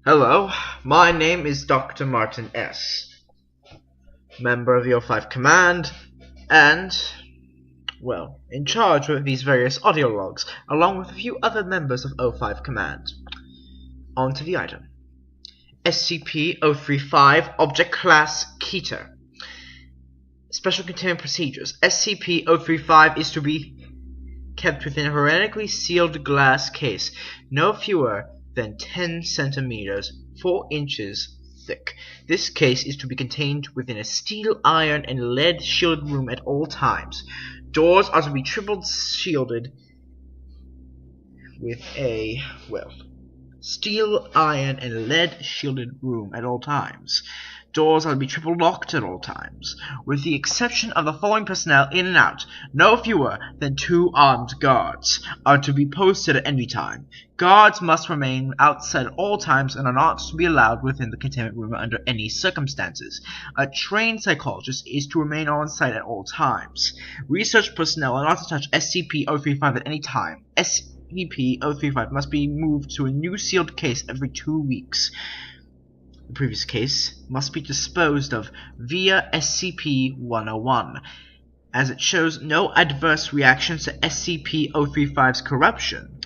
Hello, my name is Dr. Martin S., member of the O5 Command, and, well, in charge of these various audio logs, along with a few other members of O5 Command. On to the item. SCP-035 Object Class Keter. Special Containment Procedures. SCP-035 is to be kept within a hermetically sealed glass case, no fewer than 10 centimeters, 4 inches thick. This case is to be contained within a steel, iron, and lead shielded room at all times. Doors are to be triple shielded with a, steel, iron, and lead shielded room at all times. Doors are to be triple locked at all times, with the exception of the following personnel in and out. No fewer than 2 armed guards are to be posted at any time. Guards must remain outside at all times and are not to be allowed within the containment room under any circumstances. A trained psychologist is to remain on site at all times. Research personnel are not to touch SCP-035 at any time. SCP-035 must be moved to a new sealed case every 2 weeks. The previous case must be disposed of via SCP-101, as it shows no adverse reactions to SCP-035's corruption.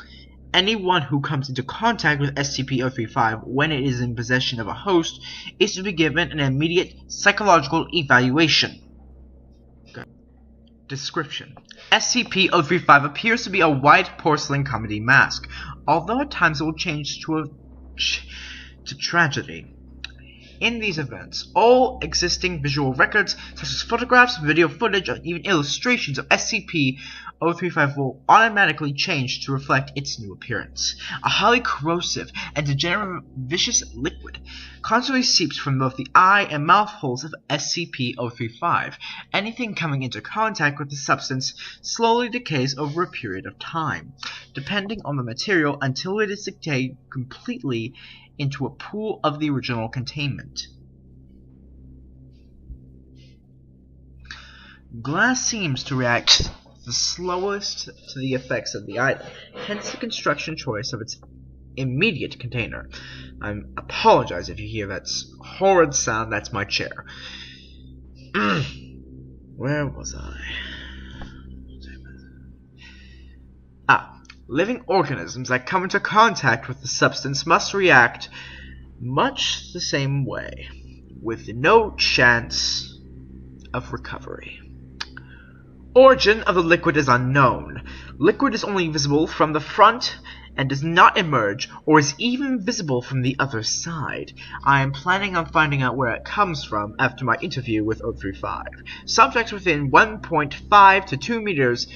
Anyone who comes into contact with SCP-035 when it is in possession of a host is to be given an immediate psychological evaluation. Description: SCP-035 appears to be a white porcelain comedy mask, although at times it will change to tragedy. In these events, all existing visual records, such as photographs, video footage, or even illustrations of SCP-035 will automatically change to reflect its new appearance. A highly corrosive and degenerative vicious liquid constantly seeps from both the eye and mouth holes of SCP-035. Anything coming into contact with the substance slowly decays over a period of time, depending on the material, until it is decayed completely into a pool of the original containment. Glass seems to react the slowest to the effects of the item, hence the construction choice of its immediate container. I apologize if you hear that horrid sound. That's my chair. Where was I? Living organisms that come into contact with the substance must react much the same way, with no chance of recovery. Origin of the liquid is unknown. Liquid is only visible from the front and does not emerge or is even visible from the other side. I am planning on finding out where it comes from after my interview with 035. Subjects within 1.5 to 2 meters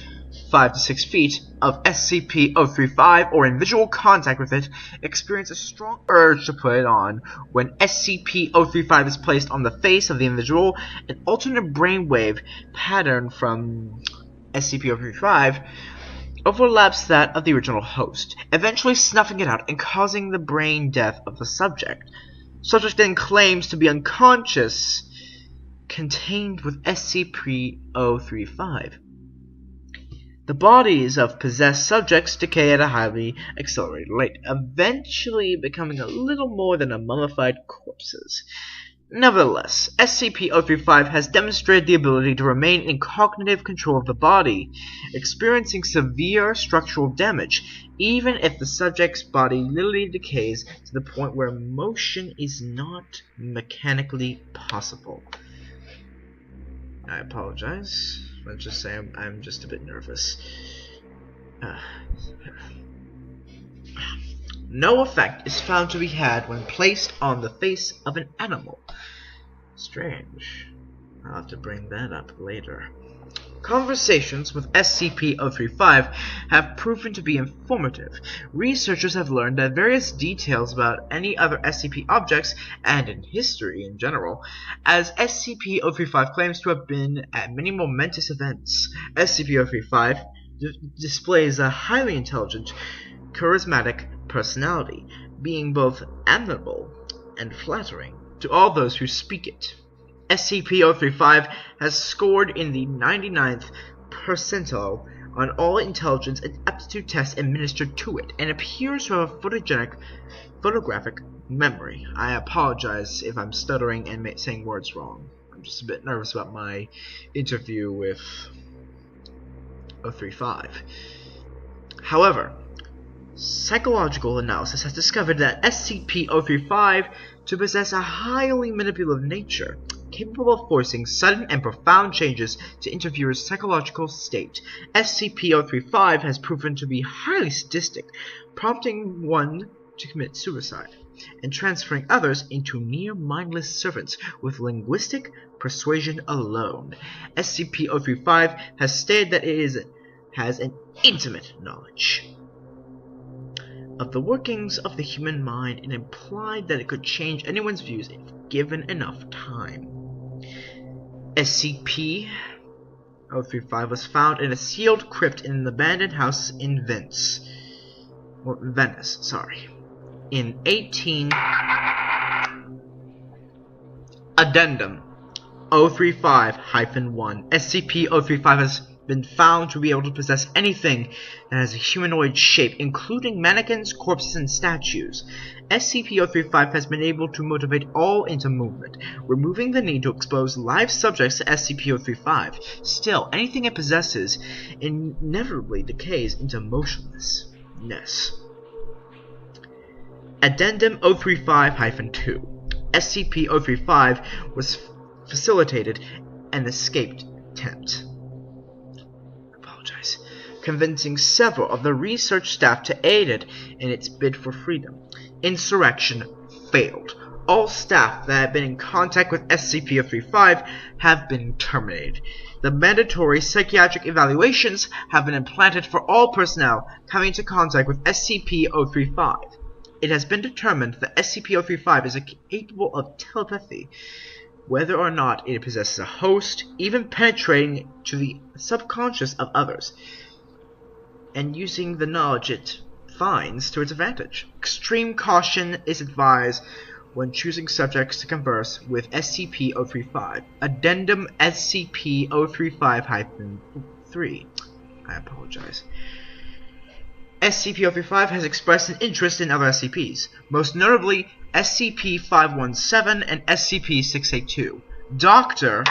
5 to 6 feet of SCP-035 or in visual contact with it experience a strong urge to put it on. When SCP-035 is placed on the face of the individual, an alternate brainwave pattern from SCP-035 overlaps that of the original host, eventually snuffing it out and causing the brain death of the subject. Subject then claims to be unconscious, contained with SCP-035. The bodies of possessed subjects decay at a highly accelerated rate, eventually becoming a little more than mummified corpses. Nevertheless, SCP-035 has demonstrated the ability to remain in cognitive control of the body, experiencing severe structural damage, even if the subject's body literally decays to the point where motion is not mechanically possible. I apologize. Let's just say I'm just a bit nervous. No effect is found to be had when placed on the face of an animal. Strange. I'll have to bring that up later. Conversations with SCP-035 have proven to be informative. Researchers have learned that various details about any other SCP objects, and in history in general, as SCP-035 claims to have been at many momentous events. SCP-035 displays a highly intelligent, charismatic personality, being both amiable and flattering to all those who speak it. SCP-035 has scored in the 99th percentile on all intelligence and aptitude tests administered to it, and appears to have a photographic memory. I apologize if I'm stuttering and saying words wrong. I'm just a bit nervous about my interview with 035. However, psychological analysis has discovered that SCP-035 to possess a highly manipulative nature, capable of forcing sudden and profound changes to interviewers' psychological state. SCP-035 has proven to be highly sadistic, prompting one to commit suicide, and transferring others into near-mindless servants with linguistic persuasion alone. SCP-035 has stated that it has an intimate knowledge of the workings of the human mind and implied that it could change anyone's views if given enough time. SCP-035 was found in a sealed crypt in an abandoned house in Venice. In 18... Addendum 035-1. SCP-035 has been found to be able to possess anything that has a humanoid shape, including mannequins, corpses, and statues. SCP-035 has been able to motivate all into movement, removing the need to expose live subjects to SCP-035. Still, anything it possesses inevitably decays into motionlessness. Addendum 035-2. SCP-035 was facilitated an escape attempt, convincing several of the research staff to aid it in its bid for freedom. Insurrection failed. All staff that have been in contact with SCP-035 have been terminated. The mandatory psychiatric evaluations have been implanted for all personnel coming into contact with SCP-035. It has been determined that SCP-035 is capable of telepathy, whether or not it possesses a host, even penetrating to the subconscious of others, and using the knowledge it finds to its advantage. Extreme caution is advised when choosing subjects to converse with SCP-035. Addendum SCP-035-3. I apologize. SCP-035 has expressed an interest in other SCPs, most notably SCP-517 and SCP-682. Doctor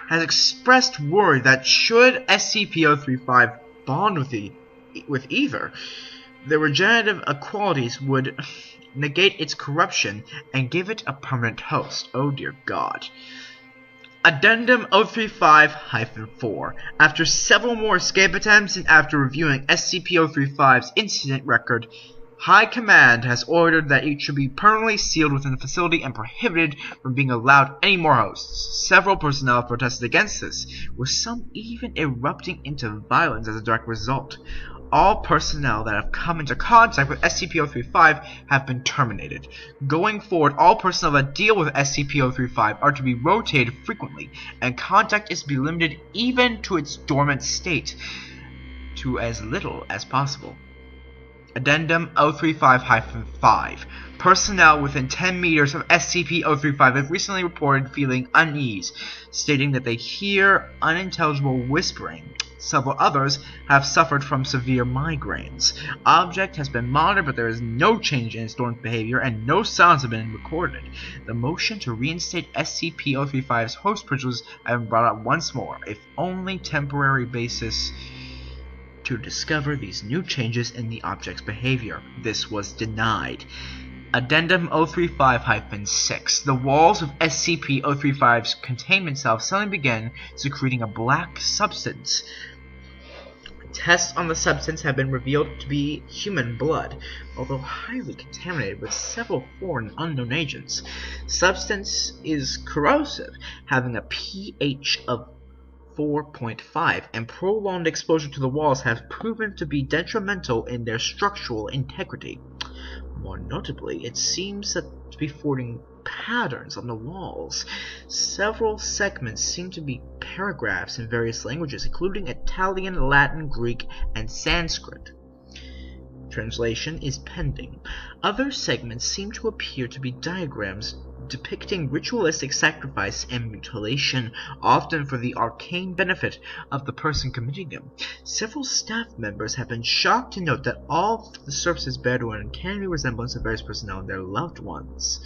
has expressed worry that should SCP-035 bond with either, the regenerative qualities would negate its corruption and give it a permanent host. Oh dear God. Addendum 035-4. After several more escape attempts and after reviewing SCP-035's incident record, High Command has ordered that it should be permanently sealed within the facility and prohibited from being allowed any more hosts. Several personnel protested against this, with some even erupting into violence as a direct result. All personnel that have come into contact with SCP-035 have been terminated. Going forward, all personnel that deal with SCP-035 are to be rotated frequently, and contact is to be limited even to its dormant state to as little as possible. Addendum 035-5. Personnel within 10 meters of SCP-035 have recently reported feeling unease, stating that they hear unintelligible whispering. Several others have suffered from severe migraines. Object has been monitored, but there is no change in its dormant behavior, and no sounds have been recorded. The motion to reinstate SCP-035's host privileges have been brought up once more, if only temporary basis, to discover these new changes in the object's behavior. This was denied. Addendum 035-6. The walls of SCP-035's containment cell suddenly began secreting a black substance. Tests on the substance have been revealed to be human blood, although highly contaminated with several foreign unknown agents. Substance is corrosive, having a pH of 4.5, and prolonged exposure to the walls has proven to be detrimental in their structural integrity. More notably, it seems to be forming patterns on the walls. Several segments seem to be paragraphs in various languages, including Italian, Latin, Greek, and Sanskrit. Translation is pending. Other segments seem to appear to be diagrams depicting ritualistic sacrifice and mutilation, often for the arcane benefit of the person committing them. Several staff members have been shocked to note that all the surfaces bear to an uncanny resemblance of various personnel and their loved ones,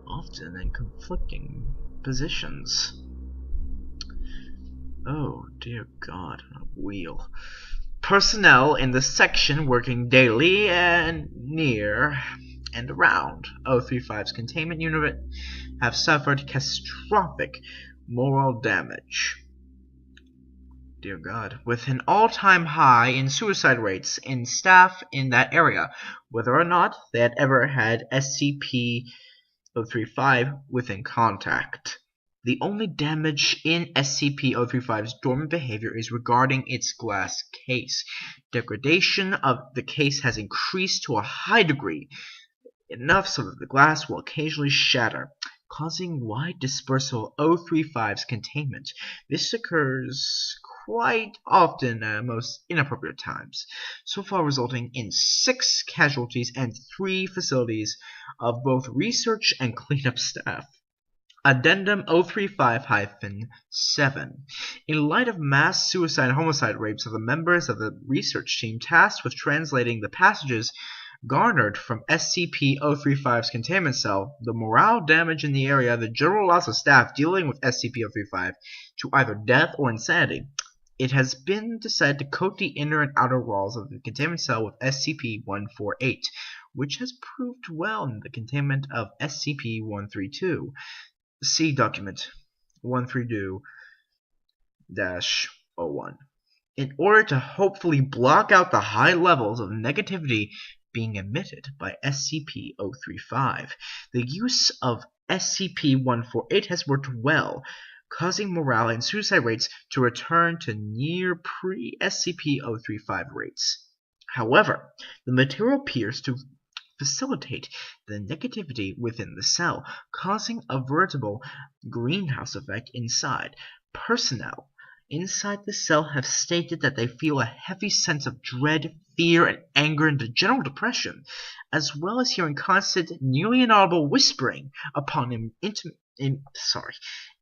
often in conflicting positions. Oh, dear God, on a wheel. Personnel in the section working daily and near and around 035's containment unit have suffered catastrophic moral damage. Dear God. With an all-time high in suicide rates in staff in that area, whether or not they had ever had SCP-035 within contact. The only damage in SCP-035's dormant behavior is regarding its glass case. Degradation of the case has increased to a high degree, enough so that the glass will occasionally shatter, causing wide dispersal of 035's containment. This occurs quite often at most inappropriate times, so far resulting in 6 casualties and 3 facilities of both research and cleanup staff. Addendum 035-7. In light of mass suicide and homicide rapes of the members of the research team tasked with translating the passages garnered from SCP-035's containment cell, the morale damage in the area, the general loss of staff dealing with SCP-035 to either death or insanity, it has been decided to coat the inner and outer walls of the containment cell with SCP-148, which has proved well in the containment of SCP-132. See document 132-01. In order to hopefully block out the high levels of negativity being emitted by SCP-035, the use of SCP-148 has worked well, causing morale and suicide rates to return to near pre-SCP-035 rates. However, the material appears to facilitate the negativity within the cell, causing a veritable greenhouse effect inside. Personnel inside the cell have stated that they feel a heavy sense of dread, fear, and anger and general depression, as well as hearing constant, nearly inaudible whispering upon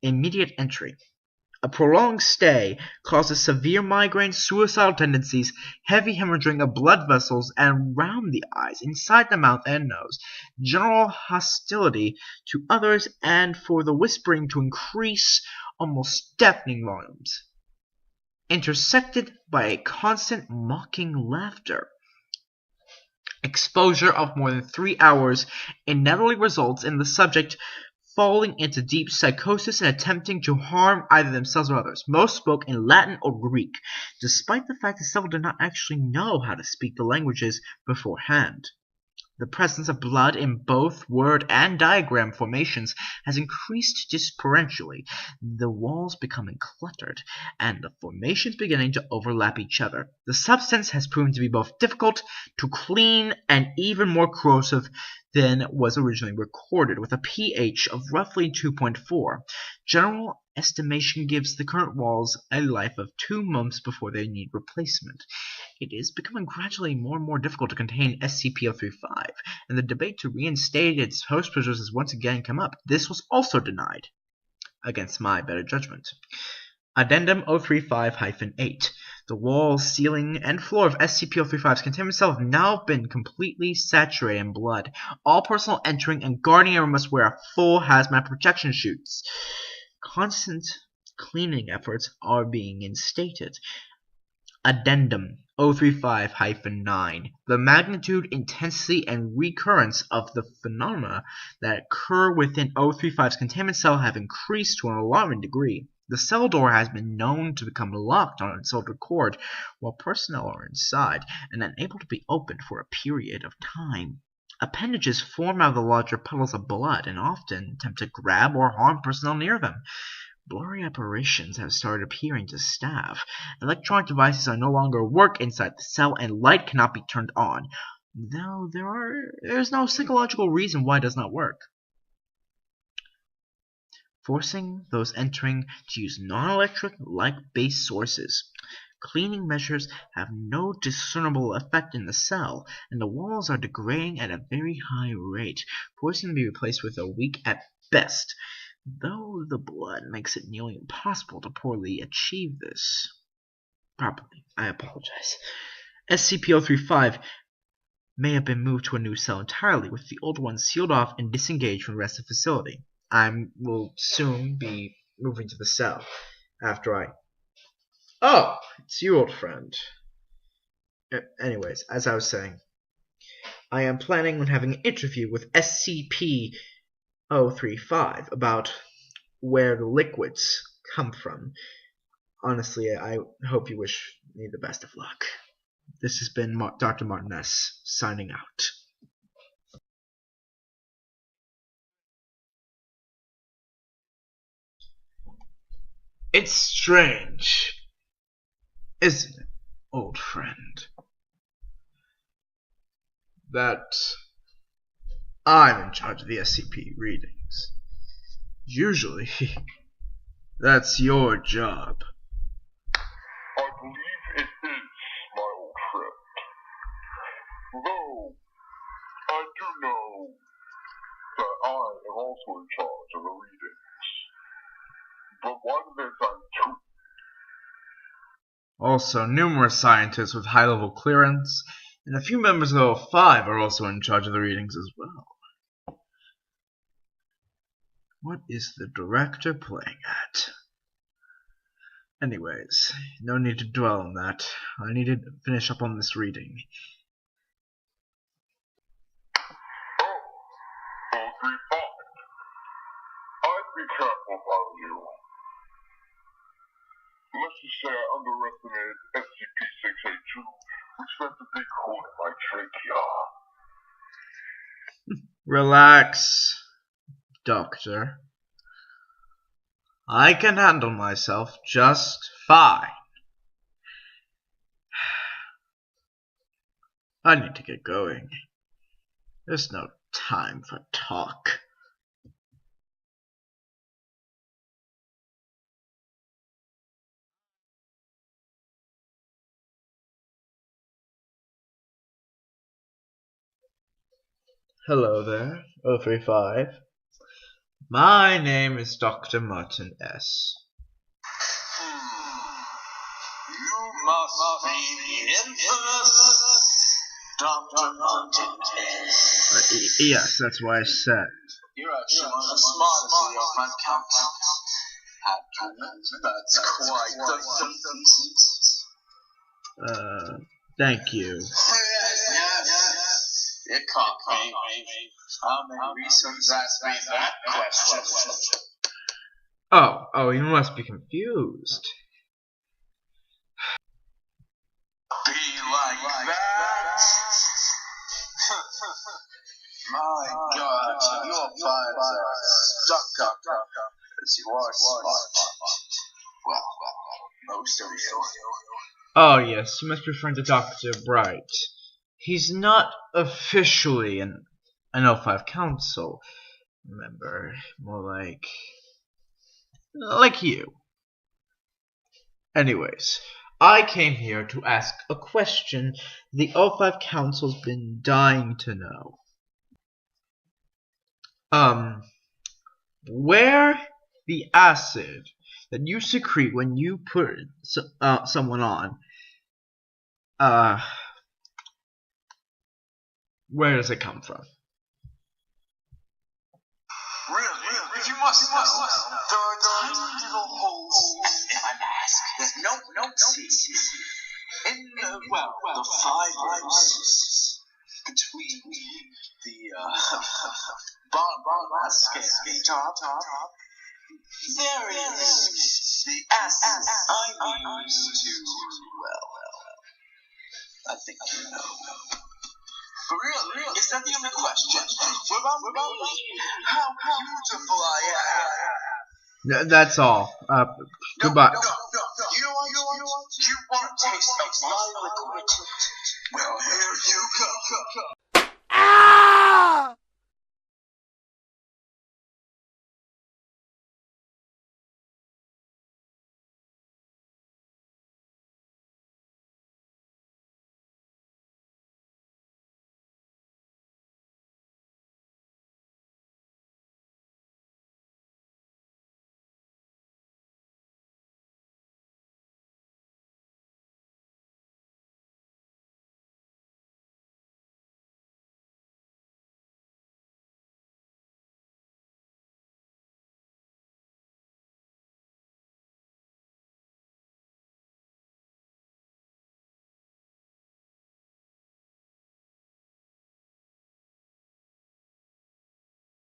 immediate entry. A prolonged stay causes severe migraine, suicidal tendencies, heavy hemorrhaging of blood vessels and around the eyes, inside the mouth and nose, general hostility to others, and for the whispering to increase almost deafening volumes, intersected by a constant mocking laughter. Exposure of more than 3 hours inevitably results in the subject falling into deep psychosis and attempting to harm either themselves or others. Most spoke in Latin or Greek, despite the fact that several did not actually know how to speak the languages beforehand. The presence of blood in both word and diagram formations has increased disproportionately, the walls becoming cluttered, and the formations beginning to overlap each other. The substance has proven to be both difficult to clean and even more corrosive than was originally recorded, with a pH of roughly 2.4. General estimation gives the current walls a life of 2 months before they need replacement. It is becoming gradually more and more difficult to contain SCP-035, and the debate to reinstate its host prisoners has once again come up. This was also denied, against my better judgment. Addendum 035-8. The walls, ceiling, and floor of SCP-035's containment cell have now been completely saturated in blood. All personnel entering and guarding area must wear full hazmat protection suits. Constant cleaning efforts are being instated. Addendum 035-9. The magnitude, intensity, and recurrence of the phenomena that occur within 035's containment cell have increased to an alarming degree. The cell door has been known to become locked on its own accord while personnel are inside and unable to be opened for a period of time. Appendages form out of the larger puddles of blood and often attempt to grab or harm personnel near them. Blurry apparitions have started appearing to staff. Electronic devices are no longer work inside the cell, and light cannot be turned on, though there's no psychological reason why it does not work. Forcing those entering to use non-electric light-based sources. Cleaning measures have no discernible effect in the cell, and the walls are degrading at a very high rate, forcing them to be replaced with a week at best, though the blood makes it nearly impossible to poorly achieve this. Properly, I apologize. SCP-035 may have been moved to a new cell entirely, with the old one sealed off and disengaged from the rest of the facility. I will soon be moving to the cell after I... Oh, it's you, old friend. Anyways, as I was saying, I am planning on having an interview with SCP-035 about where the liquids come from. Honestly, I hope you wish me the best of luck. This has been Dr. Martin S. signing out. It's strange, isn't it, old friend, that I'm in charge of the SCP readings. Usually, that's your job. I believe it is, my old friend. Though, I do know that I am also in charge of the readings. But why do they assign two? Also, numerous scientists with high-level clearance, and a few members of level 5 are also in charge of the readings as well. What is the director playing at? Anyways, no need to dwell on that. I need to finish up on this reading. Oh, 035. I'd be careful about you. Let's just say I underestimated SCP-682, which meant a big hole in my trachea. Relax, Doctor. I can handle myself just fine. I need to get going. There's no time for talk. Hello there, 035. My name is Dr. Martin S. You must be the infamous Dr. Martin S. Yes, that's what I said. You're actually one of the smartest of your front count. That's quite the feat. Thank you. Yes. It can't be. How many reasons ask me that question? Oh, you must be confused. Be like that? My God, your minds are stuck up as you are smart. Well, most of you. Oh yes, you must be referring to Dr. Bright. He's not officially an O5 Council member, more like you. Anyways, I came here to ask a question the O5 Council's been dying to know. Where the acid that you secrete when you put someone on, where does it come from? Really? You must know. There are tiny little holes in my mask that no one sees. In the fibers between the bottom mask and top. There is the acid I use to, I think you know. For real, is that the only question? What about me? How beautiful I am. That's all. Goodbye. No. You know what? You want to taste of my liquid? Well, here you go.